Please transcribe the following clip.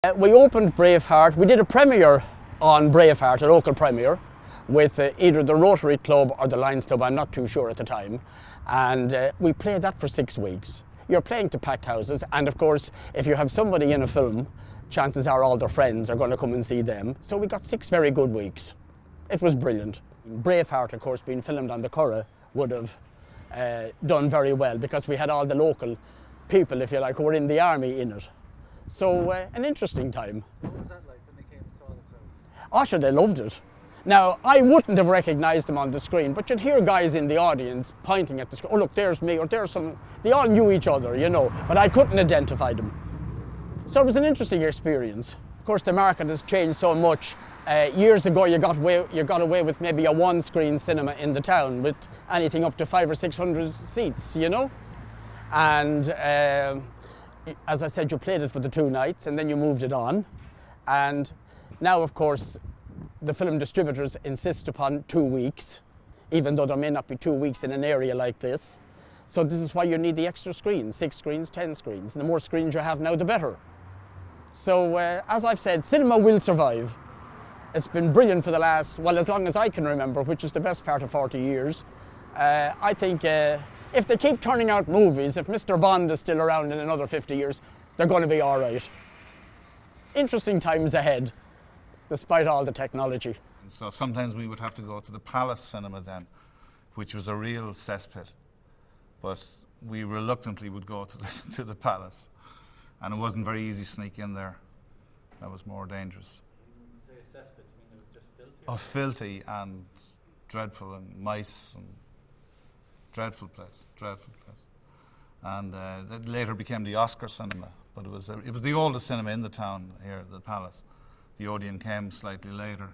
We opened Braveheart. We did a premiere on Braveheart, a local premiere, with either the Rotary Club or the Lions Club, I'm not too sure at the time. And we played that for 6 weeks. You're playing to packed houses, and of course, if you have somebody in a film, chances are all their friends are going to come and see them. So we got 6 very good weeks. It was brilliant. Braveheart, of course, being filmed on the Curragh, would have done very well because we had all the local people, if you like, who were in the army in it. So an interesting time. So what was that like when they came and saw themselves? Oh, sure, they loved it. Now, I wouldn't have recognised them on the screen, but you'd hear guys in the audience pointing at the screen. Oh, look, there's me, or there's some. They all knew each other, you know, but I couldn't identify them. So it was an interesting experience. Of course, the market has changed so much. Years ago, you got away with maybe a one-screen cinema in the town with anything up to 500 or 600 seats, you know, and. As I said, you played it for the 2 nights and then you moved it on. And now, of course, the film distributors insist upon 2 weeks, even though there may not be 2 weeks in an area like this. So this is why you need the extra screens, 6 screens, 10 screens. And the more screens you have now, the better. So as I've said, cinema will survive. It's been brilliant for the last, well, as long as I can remember, which is the best part of 40 years. I think if they keep turning out movies, if Mr. Bond is still around in another 50 years, they're going to be all right. Interesting times ahead, despite all the technology. So sometimes we would have to go to the Palace Cinema then, which was a real cesspit. But we reluctantly would go to the Palace. And it wasn't very easy to sneak in there. That was more dangerous. When you say a cesspit, you mean it was just filthy? Oh, filthy and dreadful, and mice and dreadful place. And that later became the Oscar Cinema, but it was the oldest cinema in the town here, the Palace. The Odeon came slightly later.